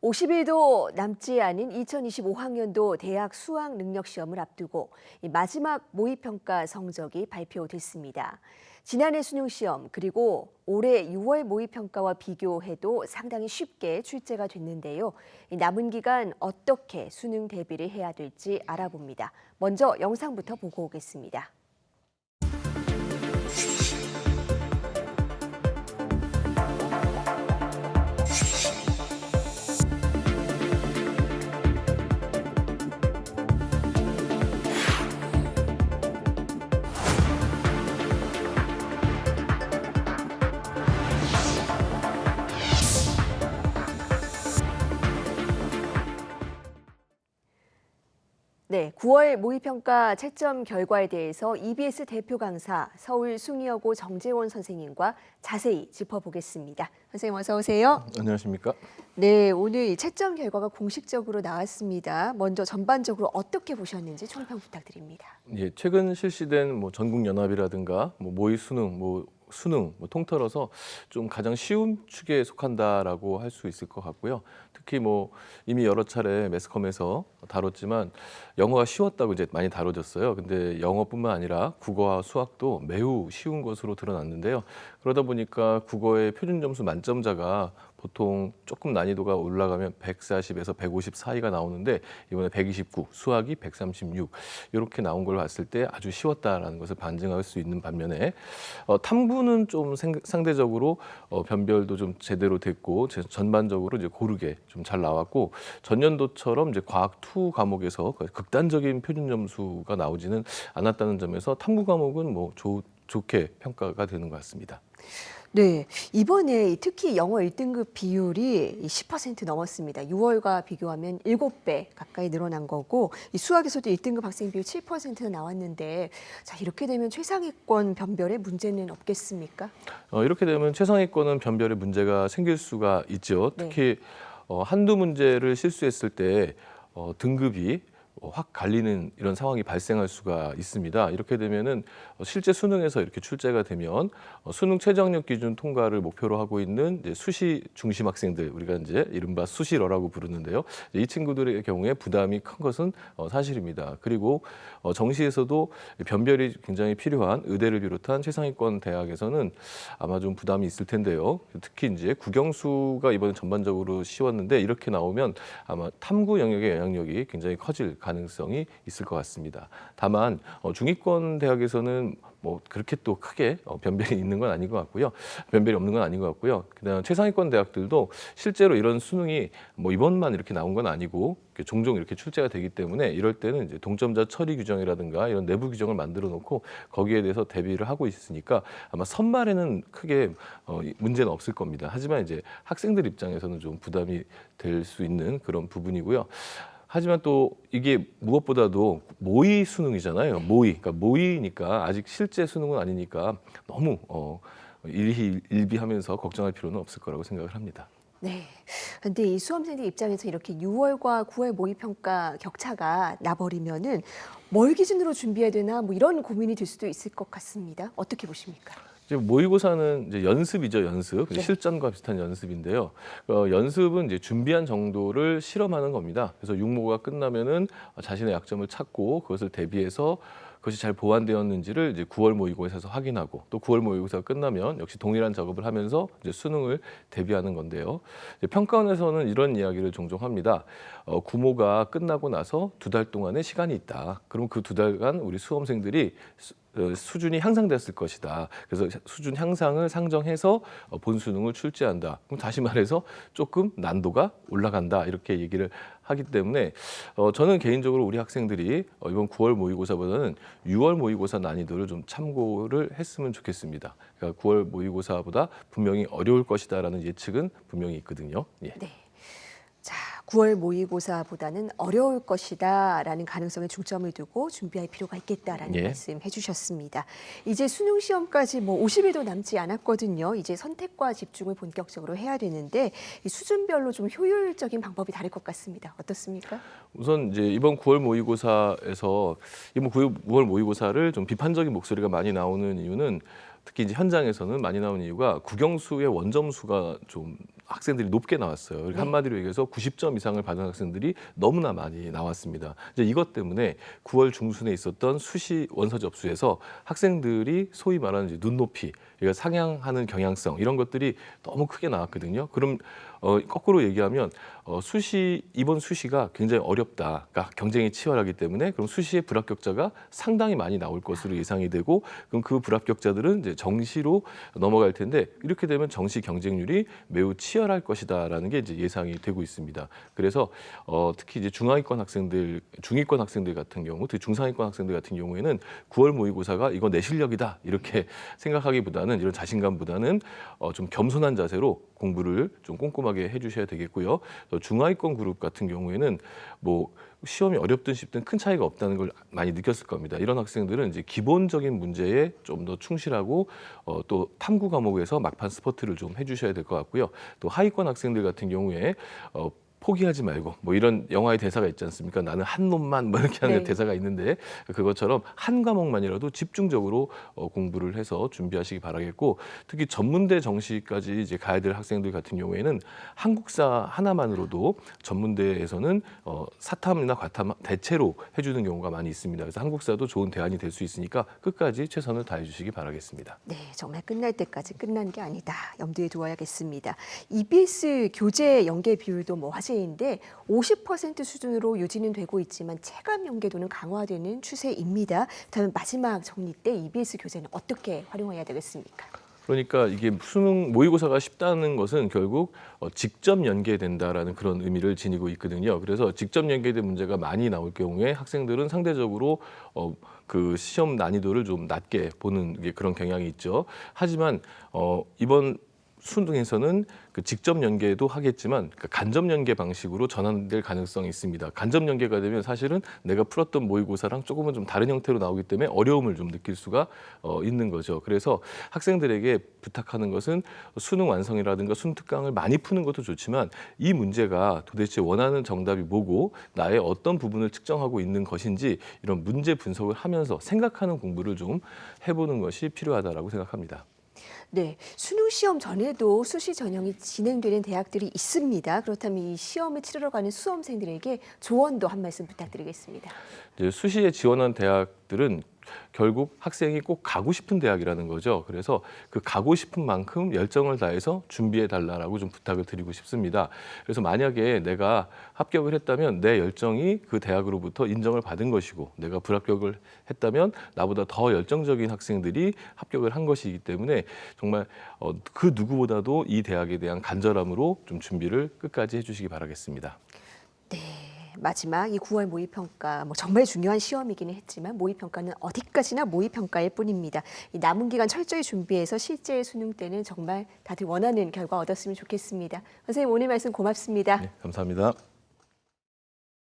50일도 남지 않은 2025학년도 대학 수학 능력 시험을 앞두고 마지막 모의평가 성적이 발표됐습니다. 지난해 수능 시험 그리고 올해 6월 모의평가와 비교해도 상당히 쉽게 출제가 됐는데요. 남은 기간 어떻게 수능 대비를 해야 될지 알아봅니다. 먼저 영상부터 보고 오겠습니다. 네, 9월 모의평가 채점 결과에 대해서 EBS 대표 강사 서울 숭이여고 정재원 선생님과 자세히 짚어보겠습니다. 선생님 어서 오세요. 안녕하십니까? 네, 오늘 이 채점 결과가 공식적으로 나왔습니다. 먼저 전반적으로 어떻게 보셨는지 총평 부탁드립니다. 예, 최근 실시된 전국 연합이라든가 모의 수능, 수능 통틀어서 좀 가장 쉬운 축에 속한다라고 할 수 있을 것 같고요. 특히 이미 여러 차례 매스컴에서 다뤘지만 영어가 쉬웠다고 이제 많이 다뤄졌어요. 근데 영어뿐만 아니라 국어와 수학도 매우 쉬운 것으로 드러났는데요. 그러다 보니까 국어의 표준 점수 만점자가 보통 조금 난이도가 올라가면 140에서 150 사이가 나오는데 이번에 129, 수학이 136 이렇게 나온 걸 봤을 때 아주 쉬웠다라는 것을 반증할 수 있는 반면에 탐구는 좀 상대적으로 변별도 좀 제대로 됐고 전반적으로 이제 고르게 좀 잘 나왔고 전년도처럼 이제 과학 2 과목에서 극단적인 표준 점수가 나오지는 않았다는 점에서 탐구 과목은 좋게 평가가 되는 것 같습니다. 네, 이번에 특히 영어 1등급 비율이 10% 넘었습니다. 6월과 비교하면 7배 가까이 늘어난 거고 이 수학에서도 1등급 학생 비율 7%가 나왔는데 자, 이렇게 되면 최상위권 변별에 문제는 없겠습니까? 이렇게 되면 최상위권은 변별에 문제가 생길 수가 있죠. 특히 한두 문제를 실수했을 때 등급이 확 갈리는 이런 상황이 발생할 수가 있습니다. 이렇게 되면은 실제 수능에서 이렇게 출제가 되면 수능 최저학력 기준 통과를 목표로 하고 있는 이제 수시 중심 학생들, 우리가 이제 이른바 수시러라고 부르는데요. 이 친구들의 경우에 부담이 큰 것은 사실입니다. 그리고 정시에서도 변별이 굉장히 필요한 의대를 비롯한 최상위권 대학에서는 아마 좀 부담이 있을 텐데요. 특히 이제 국영수가 이번에 전반적으로 쉬웠는데 이렇게 나오면 아마 탐구 영역의 영향력이 굉장히 커질 가능성이 있을 것 같습니다. 다만 중위권 대학에서는 그렇게 또 크게 변별이 있는 건 아닌 것 같고요. 변별이 없는 건 아닌 것 같고요. 그다음 최상위권 대학들도 실제로 이런 수능이 이번만 이렇게 나온 건 아니고 종종 이렇게 출제가 되기 때문에 이럴 때는 이제 동점자 처리 규정이라든가 이런 내부 규정을 만들어 놓고 거기에 대해서 대비를 하고 있으니까 아마 선말에는 크게 문제는 없을 겁니다. 하지만 이제 학생들 입장에서는 좀 부담이 될 수 있는 그런 부분이고요. 하지만 또 이게 무엇보다도 모의 수능이잖아요. 그러니까 모의니까 아직 실제 수능은 아니니까 너무 일희일비하면서 걱정할 필요는 없을 거라고 생각을 합니다. 네. 근데 이 수험생들 입장에서 이렇게 6월과 9월 모의평가 격차가 나버리면은 뭘 기준으로 준비해야 되나 이런 고민이 들 수도 있을 것 같습니다. 어떻게 보십니까? 이제 모의고사는 이제 연습이죠, 연습. 네. 실전과 비슷한 연습인데요. 연습은 이제 준비한 정도를 실험하는 겁니다. 그래서 육모가 끝나면은 자신의 약점을 찾고 그것을 대비해서 그것이 잘 보완되었는지를 이제 9월 모의고사에서 확인하고 또 9월 모의고사가 끝나면 역시 동일한 작업을 하면서 이제 수능을 대비하는 건데요. 이제 평가원에서는 이런 이야기를 종종 합니다. 구모가 끝나고 나서 2달 동안의 시간이 있다. 그럼 그 2달간 우리 수험생들이 수준이 향상됐을 것이다. 그래서 수준 향상을 상정해서 본 수능을 출제한다. 그럼 다시 말해서 조금 난도가 올라간다. 이렇게 얘기를 하기 때문에 저는 개인적으로 우리 학생들이 이번 9월 모의고사보다는 6월 모의고사 난이도를 좀 참고를 했으면 좋겠습니다. 그러니까 9월 모의고사보다 분명히 어려울 것이다라는 예측은 분명히 있거든요. 예. 네. 자, 9월 모의고사보다는 어려울 것이다라는 가능성에 중점을 두고 준비할 필요가 있겠다라는 말씀 해주셨습니다. 이제 수능 시험까지 50일도 남지 않았거든요. 이제 선택과 집중을 본격적으로 해야 되는데 이 수준별로 좀 효율적인 방법이 다를 것 같습니다. 어떻습니까? 우선 이제 이번 9월 모의고사에서 이번 9월 모의고사를 좀 비판적인 목소리가 많이 나오는 이유는 특히 이제 현장에서는 많이 나오는 이유가 국영수의 원점수가 좀 학생들이 높게 나왔어요. 그러니까 네. 한마디로 얘기해서 90점 이상을 받은 학생들이 너무나 많이 나왔습니다. 이제 이것 때문에 9월 중순에 있었던 수시 원서 접수에서 학생들이 소위 말하는 이제 눈높이, 그러니까 상향하는 경향성 이런 것들이 너무 크게 나왔거든요. 그럼 거꾸로 얘기하면 이번 수시가 굉장히 어렵다. 그러니까 경쟁이 치열하기 때문에 그럼 수시의 불합격자가 상당히 많이 나올 것으로 예상이 되고 그럼 그 불합격자들은 이제 정시로 넘어갈 텐데 이렇게 되면 정시 경쟁률이 매우 치열할 것이다라는 게 이제 예상이 되고 있습니다. 그래서 특히 이제 중위권 학생들 같은 경우, 특히 중상위권 학생들 같은 경우에는 9월 모의고사가 이거 내 실력이다 이렇게 생각하기보다는 이런 자신감보다는 좀 겸손한 자세로 공부를 좀 꼼꼼하게 해주셔야 되겠고요. 또 중하위권 그룹 같은 경우에는 뭐 시험이 어렵든 쉽든 큰 차이가 없다는 걸 많이 느꼈을 겁니다. 이런 학생들은 이제 기본적인 문제에 좀 더 충실하고 또 탐구 과목에서 막판 스퍼트를 좀 해주셔야 될 것 같고요. 또 하위권 학생들 같은 경우에 포기하지 말고 뭐 이런 영화의 대사가 있지 않습니까? 나는 한 놈만 뭐 이렇게 하는 네. 대사가 있는데 그것처럼 한 과목만이라도 집중적으로 공부를 해서 준비하시기 바라겠고 특히 전문대 정시까지 이제 가야 될 학생들 같은 경우에는 한국사 하나만으로도 전문대에서는 사탐이나 과탐 대체로 해주는 경우가 많이 있습니다. 그래서 한국사도 좋은 대안이 될 수 있으니까 끝까지 최선을 다해 주시기 바라겠습니다. 네, 정말 끝날 때까지 끝난 게 아니다. 염두에 두어야겠습니다. EBS 교재 연계 비율도 뭐 화제인데 50% 수준으로 유지는 되고 있지만 체감 연계도는 강화되는 추세입니다. 그렇다면 마지막 정리 때 EBS 교재는 어떻게 활용해야 되겠습니까? 그러니까 이게 수능 모의고사가 쉽다는 것은 결국 직접 연계된다라는 그런 의미를 지니고 있거든요. 그래서 직접 연계된 문제가 많이 나올 경우에 학생들은 상대적으로 그 시험 난이도를 좀 낮게 보는 게 그런 경향이 있죠. 하지만 이번 수능에서는 그 직접 연계도 하겠지만 간접 연계 방식으로 전환될 가능성이 있습니다. 간접 연계가 되면 사실은 내가 풀었던 모의고사랑 조금은 좀 다른 형태로 나오기 때문에 어려움을 좀 느낄 수가 있는 거죠. 그래서 학생들에게 부탁하는 것은 수능 완성이라든가 수능 특강을 많이 푸는 것도 좋지만 이 문제가 도대체 원하는 정답이 뭐고 나의 어떤 부분을 측정하고 있는 것인지 이런 문제 분석을 하면서 생각하는 공부를 좀 해보는 것이 필요하다라고 생각합니다. 네, 수능 시험 전에도 수시 전형이 진행되는 대학들이 있습니다. 그렇다면 이 시험을 치르러 가는 수험생들에게 조언도 한 말씀 부탁드리겠습니다. 이제 수시에 지원한 대학들은 결국 학생이 꼭 가고 싶은 대학이라는 거죠. 그래서 그 가고 싶은 만큼 열정을 다해서 준비해 달라고 좀 부탁을 드리고 싶습니다. 그래서 만약에 내가 합격을 했다면 내 열정이 그 대학으로부터 인정을 받은 것이고 내가 불합격을 했다면 나보다 더 열정적인 학생들이 합격을 한 것이기 때문에 정말 그 누구보다도 이 대학에 대한 간절함으로 좀 준비를 끝까지 해주시기 바라겠습니다. 네, 마지막 이 9월 모의평가 뭐 정말 중요한 시험이기는 했지만 모의평가는 어디까지나 모의평가일 뿐입니다. 이 남은 기간 철저히 준비해서 실제 수능 때는 정말 다들 원하는 결과 얻었으면 좋겠습니다. 선생님 오늘 말씀 고맙습니다. 네, 감사합니다.